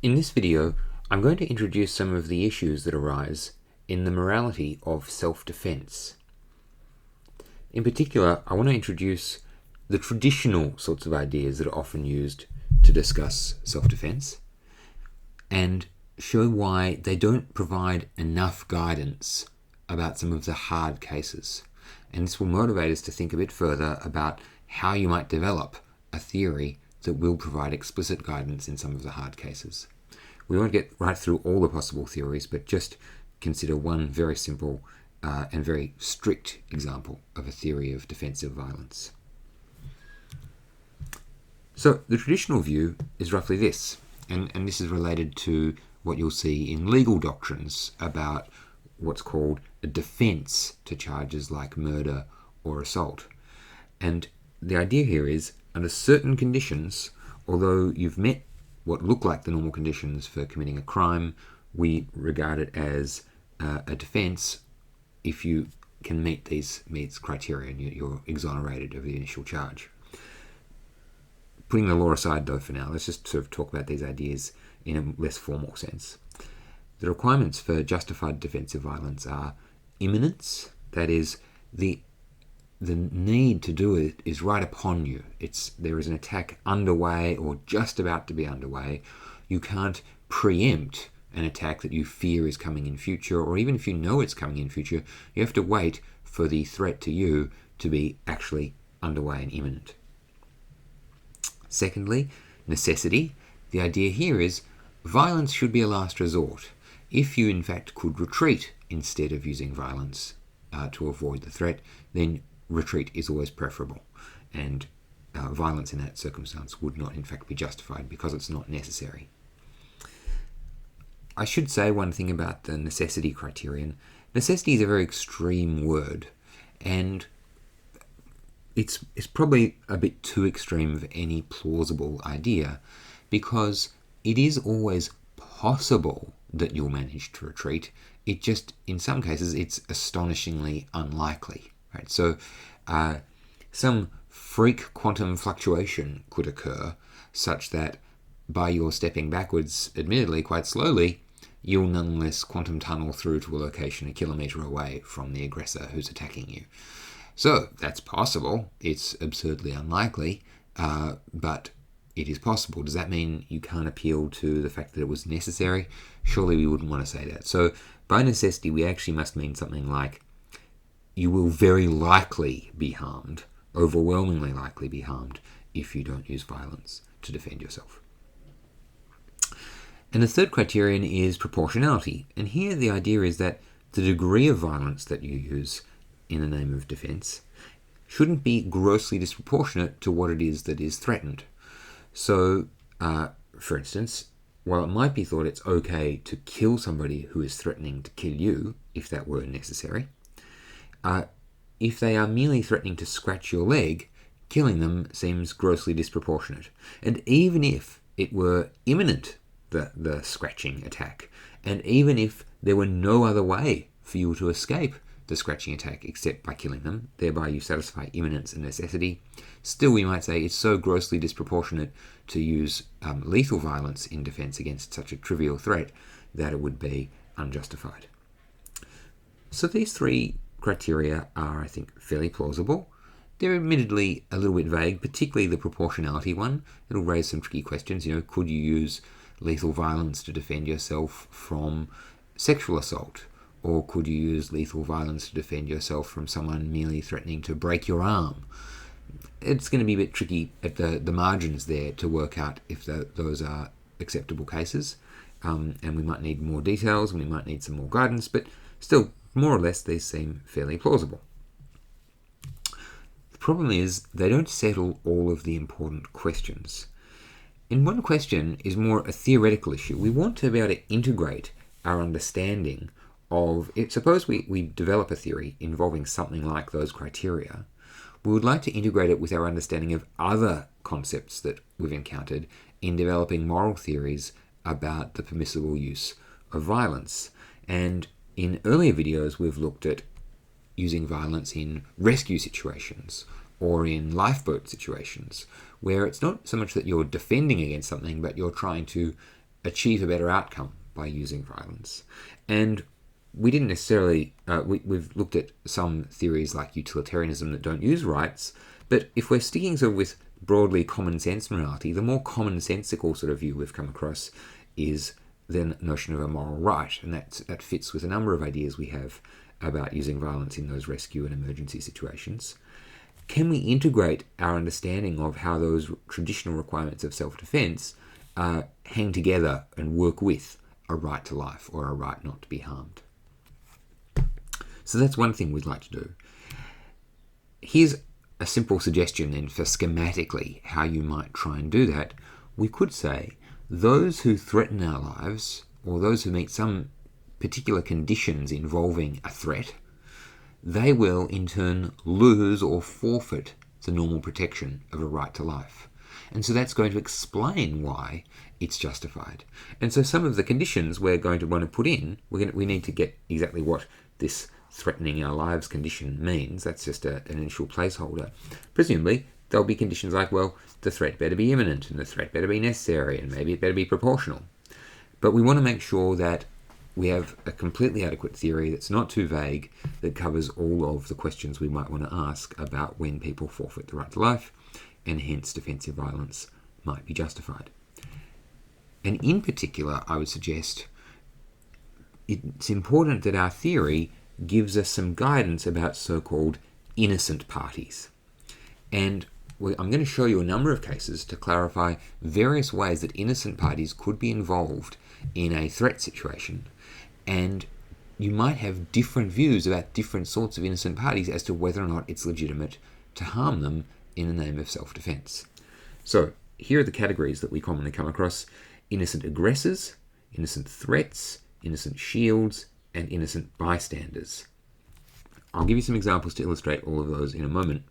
In this video, I'm going to introduce some of the issues that arise in the morality of self-defense. In particular, I want to introduce the traditional sorts of ideas that are often used to discuss self-defense and show why they don't provide enough guidance about some of the hard cases. And this will motivate us to think a bit further about how you might develop a theory that will provide explicit guidance in some of the hard cases. We won't get right through all the possible theories, but just consider one very simple and very strict example of a theory of defensive violence. So the traditional view is roughly this, and this is related to what you'll see in legal doctrines about what's called a defense to charges like murder or assault. And the idea here is, under certain conditions, although you've met what look like the normal conditions for committing a crime, we regard it as a defense if you can meet these criteria and you're exonerated of the initial charge. Putting the law aside though for now, let's just sort of talk about these ideas in a less formal sense. The requirements for justified defensive violence are imminence, that is, the need to do it is right upon you. There is an attack underway or just about to be underway. You can't preempt an attack that you fear is coming in future, or even if you know it's coming in future, you have to wait for the threat to you to be actually underway and imminent. Secondly, necessity. The idea here is violence should be a last resort. If you in fact could retreat instead of using violence to avoid the threat, then retreat is always preferable, and violence in that circumstance would not in fact be justified because it's not necessary. I should say one thing about the necessity criterion. Necessity is a very extreme word, and it's probably a bit too extreme of any plausible idea, because it is always possible that you'll manage to retreat. It just, in some cases, it's astonishingly unlikely. Right? So some freak quantum fluctuation could occur such that by your stepping backwards, admittedly quite slowly, you'll nonetheless quantum tunnel through to a location a kilometre away from the aggressor who's attacking you. So that's possible. It's absurdly unlikely, but it is possible. Does that mean you can't appeal to the fact that it was necessary? Surely we wouldn't want to say that. So by necessity, we actually must mean something like you will very likely be harmed, overwhelmingly likely be harmed, if you don't use violence to defend yourself. And the third criterion is proportionality. And here the idea is that the degree of violence that you use in the name of defense shouldn't be grossly disproportionate to what it is that is threatened. So, for instance, while it might be thought it's okay to kill somebody who is threatening to kill you, if that were necessary, if they are merely threatening to scratch your leg, killing them seems grossly disproportionate. And even if it were imminent, the scratching attack, and even if there were no other way for you to escape the scratching attack except by killing them, thereby you satisfy imminence and necessity, still we might say it's so grossly disproportionate to use lethal violence in defense against such a trivial threat that it would be unjustified. So these three criteria are, I think, fairly plausible. They're admittedly a little bit vague, particularly the proportionality one. It'll raise some tricky questions. Could you use lethal violence to defend yourself from sexual assault? Or could you use lethal violence to defend yourself from someone merely threatening to break your arm? It's going to be a bit tricky at the margins there to work out if those are acceptable cases. And we might need more details and we might need some more guidance, but still, more or less, these seem fairly plausible. The problem is they don't settle all of the important questions. And one question is more a theoretical issue. We want to be able to integrate our understanding of it. Suppose we develop a theory involving something like those criteria. We would like to integrate it with our understanding of other concepts that we've encountered in developing moral theories about the permissible use of violence. And in earlier videos, we've looked at using violence in rescue situations or in lifeboat situations, where it's not so much that you're defending against something, but you're trying to achieve a better outcome by using violence. And we didn't necessarily, we've looked at some theories like utilitarianism that don't use rights, but if we're sticking sort of with broadly common sense morality, the more commonsensical sort of view we've come across is the notion of a moral right, and that fits with a number of ideas we have about using violence in those rescue and emergency situations. Can we integrate our understanding of how those traditional requirements of self-defense hang together and work with a right to life or a right not to be harmed? So that's one thing we'd like to do. Here's a simple suggestion then for schematically how you might try and do that. We could say those who threaten our lives, or those who meet some particular conditions involving a threat, they will in turn lose or forfeit the normal protection of a right to life. And so that's going to explain why it's justified. And so some of the conditions we're going to want to put in, we need to get exactly what this threatening our lives condition means. That's just an initial placeholder. Presumably, there'll be conditions like, well, the threat better be imminent, and the threat better be necessary, and maybe it better be proportional. But we want to make sure that we have a completely adequate theory that's not too vague, that covers all of the questions we might want to ask about when people forfeit the right to life, and hence defensive violence might be justified. And in particular, I would suggest it's important that our theory gives us some guidance about so-called innocent parties. And I'm going to show you a number of cases to clarify various ways that innocent parties could be involved in a threat situation. And you might have different views about different sorts of innocent parties as to whether or not it's legitimate to harm them in the name of self-defense. So here are the categories that we commonly come across: innocent aggressors, innocent threats, innocent shields, and innocent bystanders. I'll give you some examples to illustrate all of those in a moment.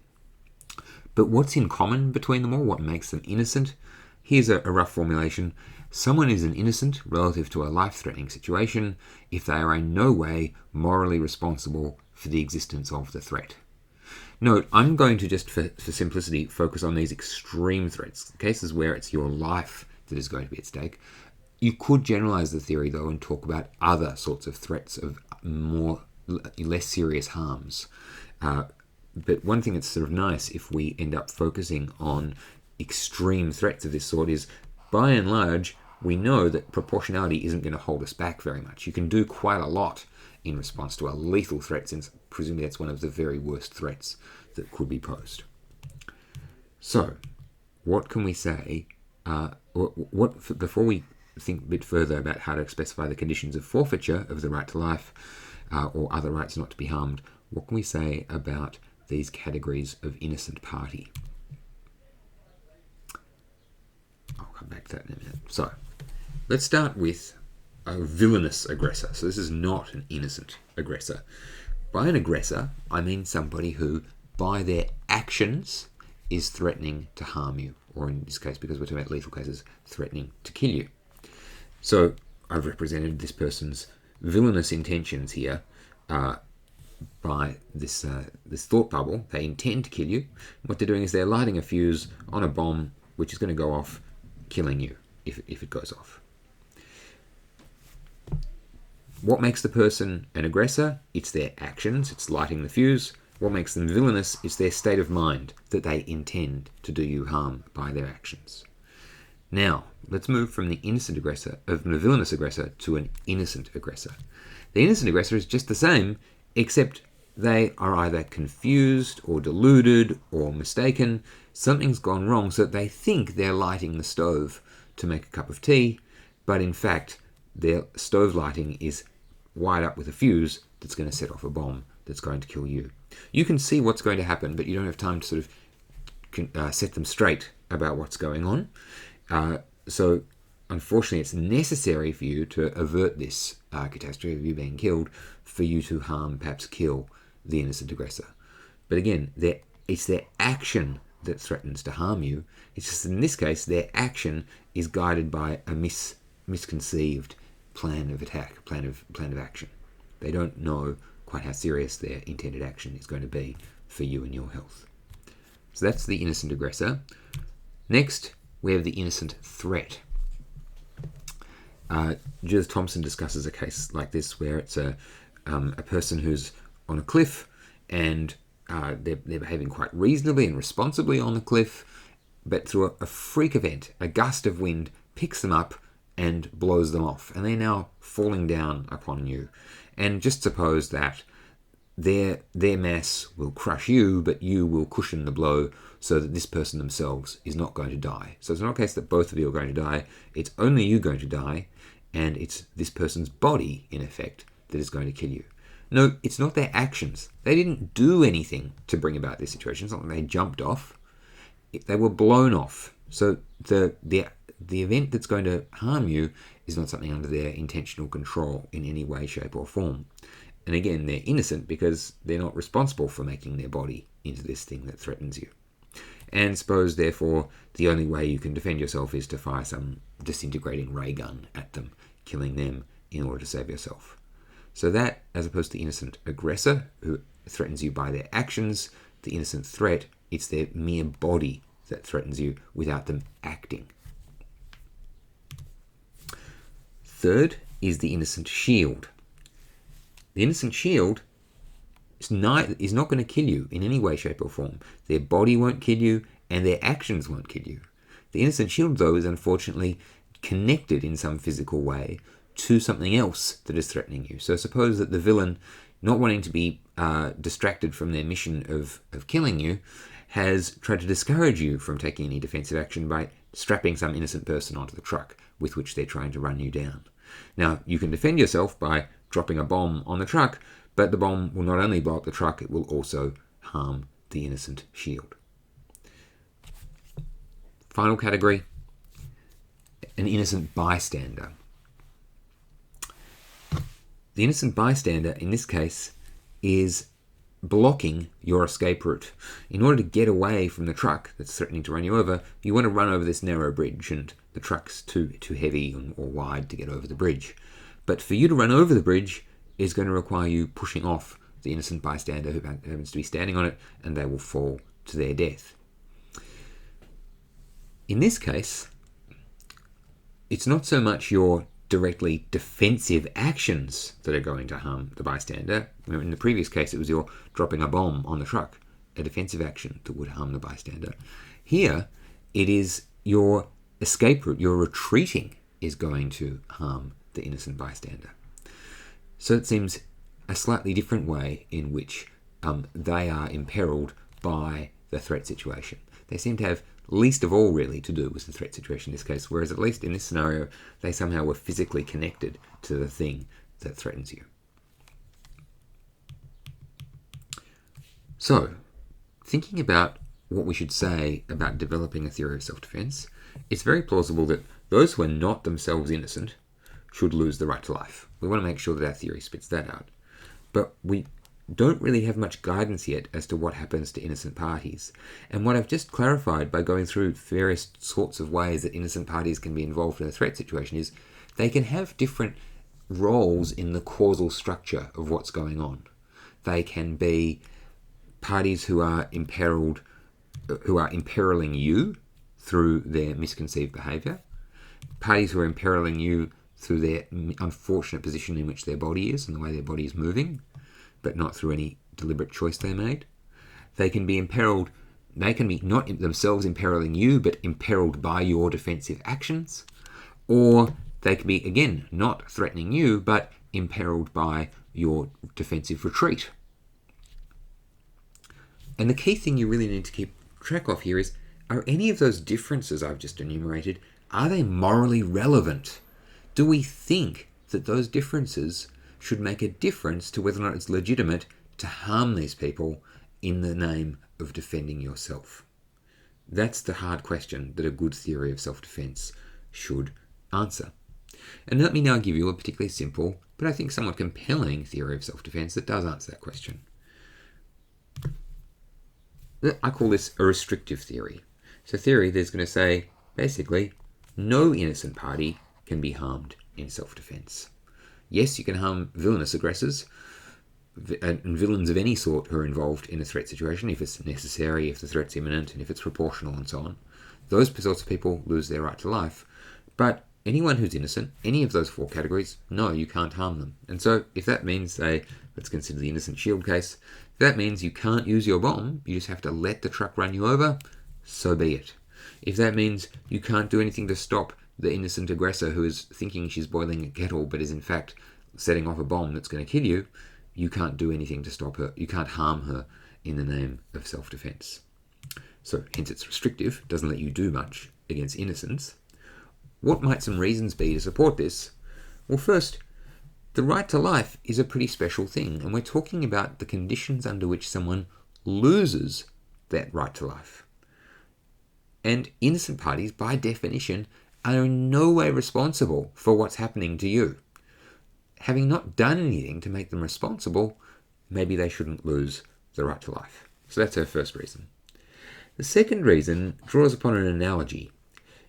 But what's in common between them all? What makes them innocent? Here's a rough formulation. Someone is an innocent relative to a life-threatening situation if they are in no way morally responsible for the existence of the threat. Note, I'm going to just, for simplicity, focus on these extreme threats, cases where it's your life that is going to be at stake. You could generalize the theory, though, and talk about other sorts of threats of less serious harms. But one thing that's sort of nice if we end up focusing on extreme threats of this sort is, by and large, we know that proportionality isn't going to hold us back very much. You can do quite a lot in response to a lethal threat, since presumably that's one of the very worst threats that could be posed. So, what can we say? Before we think a bit further about how to specify the conditions of forfeiture of the right to life or other rights not to be harmed, what can we say about these categories of innocent party? I'll come back to that in a minute. So, let's start with a villainous aggressor. So this is not an innocent aggressor. By an aggressor, I mean somebody who, by their actions, is threatening to harm you, or in this case, because we're talking about lethal cases, threatening to kill you. So I've represented this person's villainous intentions here by this thought bubble. They intend to kill you. What they're doing is they're lighting a fuse on a bomb which is going to go off, killing you if it goes off. What makes the person an aggressor? It's their actions, it's lighting the fuse. What makes them villainous is their state of mind, that they intend to do you harm by their actions. Now, let's move from the villainous aggressor to an innocent aggressor. The innocent aggressor is just the same, except they are either confused or deluded or mistaken. Something's gone wrong, so that they think they're lighting the stove to make a cup of tea, but in fact, their stove lighting is wired up with a fuse that's going to set off a bomb that's going to kill you. You can see what's going to happen, but you don't have time to sort of set them straight about what's going on. So, unfortunately, it's necessary for you to avert this catastrophe of you being killed, for you to harm, perhaps kill, the innocent aggressor. But again, it's their action that threatens to harm you. It's just in this case, their action is guided by a misconceived plan of attack, plan of action. They don't know quite how serious their intended action is going to be for you and your health. So that's the innocent aggressor. Next, we have the innocent threat. Judith Thompson discusses a case like this where it's a person who's on a cliff and they're behaving quite reasonably and responsibly on the cliff, but through a freak event, a gust of wind picks them up and blows them off, and they're now falling down upon you. And just suppose that their mass will crush you, but you will cushion the blow so that this person themselves is not going to die. So it's not a case that both of you are going to die, it's only you going to die, and it's this person's body, in effect, that is going to kill you. No, it's not their actions. They didn't do anything to bring about this situation. It's not like they jumped off. They were blown off. So the event that's going to harm you is not something under their intentional control in any way, shape, or form. And again, they're innocent because they're not responsible for making their body into this thing that threatens you. And suppose, therefore, the only way you can defend yourself is to fire some disintegrating ray gun at them, killing them in order to save yourself. So that, as opposed to the innocent aggressor, who threatens you by their actions, the innocent threat, it's their mere body that threatens you without them acting. Third is the innocent shield. The innocent shield is not going to kill you in any way, shape, or form. Their body won't kill you, and their actions won't kill you. The innocent shield, though, is unfortunately connected in some physical way to something else that is threatening you. So suppose that the villain, not wanting to be distracted from their mission of killing you, has tried to discourage you from taking any defensive action by strapping some innocent person onto the truck with which they're trying to run you down. Now, you can defend yourself by dropping a bomb on the truck, but the bomb will not only blow up the truck, it will also harm the innocent shield. Final category, an innocent bystander. The innocent bystander, in this case, is blocking your escape route. In order to get away from the truck that's threatening to run you over, you want to run over this narrow bridge, and the truck's too heavy or wide to get over the bridge. But for you to run over the bridge is going to require you pushing off the innocent bystander who happens to be standing on it, and they will fall to their death. In this case, it's not so much your directly defensive actions that are going to harm the bystander. In the previous case, it was your dropping a bomb on the truck, a defensive action that would harm the bystander. Here, it is your escape route, your retreating is going to harm the innocent bystander. So it seems a slightly different way in which they are imperiled by the threat situation. They seem to have least of all really to do with the threat situation in this case, whereas at least in this scenario, they somehow were physically connected to the thing that threatens you. So, thinking about what we should say about developing a theory of self-defense, it's very plausible that those who are not themselves innocent should lose the right to life. We want to make sure that our theory spits that out. But we don't really have much guidance yet as to what happens to innocent parties. And what I've just clarified by going through various sorts of ways that innocent parties can be involved in a threat situation is they can have different roles in the causal structure of what's going on. They can be parties who are imperiling you through their misconceived behaviour, parties who are imperiling you through their unfortunate position in which their body is and the way their body is moving, but not through any deliberate choice they made. They can be imperiled, they can be not themselves imperiling you, but imperiled by your defensive actions. Or they can be, again, not threatening you, but imperiled by your defensive retreat. And the key thing you really need to keep track of here is, are any of those differences I've just enumerated, are they morally relevant? Do we think that those differences should make a difference to whether or not it's legitimate to harm these people in the name of defending yourself? That's the hard question that a good theory of self-defense should answer. And let me now give you a particularly simple, but I think somewhat compelling theory of self-defense that does answer that question. I call this a restrictive theory. It's a theory that's going to say, basically, no innocent party can be harmed in self-defense. Yes, you can harm villainous aggressors and villains of any sort who are involved in a threat situation if it's necessary, if the threat's imminent, and if it's proportional and so on. Those sorts of people lose their right to life. But anyone who's innocent, any of those four categories, no, you can't harm them. And so if that means, say, let's consider the innocent shield case, if that means you can't use your bomb, you just have to let the truck run you over, so be it. If that means you can't do anything to stop the innocent aggressor who is thinking she's boiling a kettle but is in fact setting off a bomb that's going to kill you, you can't do anything to stop her. You can't harm her in the name of self-defense. So hence it's restrictive, doesn't let you do much against innocence. What might some reasons be to support this? Well, first, the right to life is a pretty special thing, and we're talking about the conditions under which someone loses that right to life. And innocent parties, by definition, are in no way responsible for what's happening to you. Having not done anything to make them responsible, maybe they shouldn't lose the right to life. So that's our first reason. The second reason draws upon an analogy.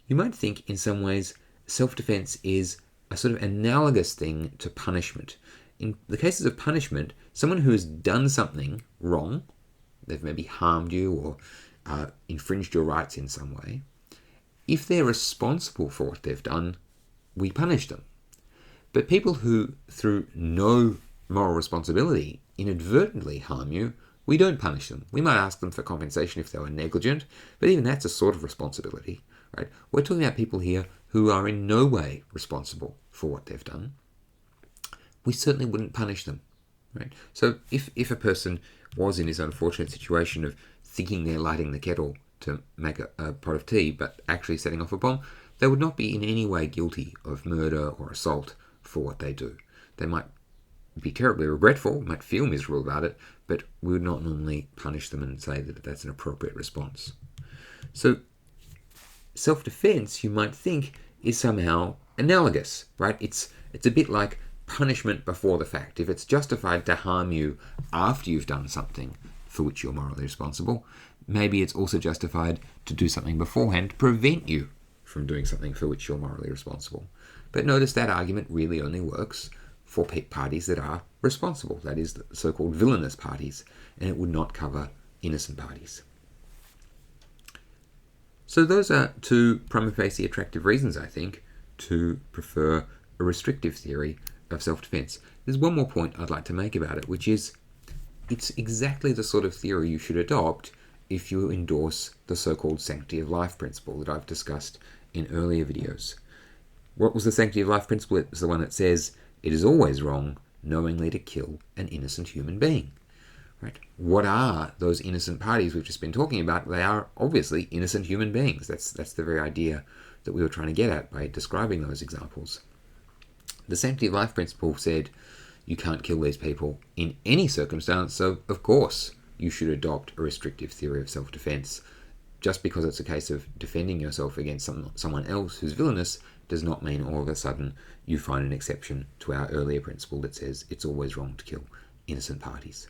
You might think in some ways self-defense is a sort of analogous thing to punishment. In the cases of punishment, someone who has done something wrong, they've maybe harmed you or infringed your rights in some way, if they're responsible for what they've done, we punish them. But people who, through no moral responsibility, inadvertently harm you, we don't punish them. We might ask them for compensation if they were negligent, but even that's a sort of responsibility, right? We're talking about people here who are in no way responsible for what they've done. We certainly wouldn't punish them, right? So if a person was in this unfortunate situation of thinking they're lighting the kettle to make a pot of tea, but actually setting off a bomb, they would not be in any way guilty of murder or assault for what they do. They might be terribly regretful, might feel miserable about it, but we would not normally punish them and say that that's an appropriate response. So self-defense, you might think, is somehow analogous, right? It's a bit like punishment before the fact. If it's justified to harm you after you've done something for which you're morally responsible, maybe it's also justified to do something beforehand to prevent you from doing something for which you're morally responsible. But notice that argument really only works for parties that are responsible, that is, the so-called villainous parties, and it would not cover innocent parties. So those are two prima facie attractive reasons, I think, to prefer a restrictive theory of self-defense. There's one more point I'd like to make about it, which is it's exactly the sort of theory you should adopt if you endorse the so-called sanctity of life principle that I've discussed in earlier videos. What was the sanctity of life principle? It was the one that says it is always wrong knowingly to kill an innocent human being. Right? What are those innocent parties we've just been talking about? They are obviously innocent human beings. That's the very idea that we were trying to get at by describing those examples. The sanctity of life principle said you can't kill these people in any circumstance, so of course you should adopt a restrictive theory of self-defense. Just because it's a case of defending yourself against someone else who's villainous does not mean all of a sudden you find an exception to our earlier principle that says it's always wrong to kill innocent parties.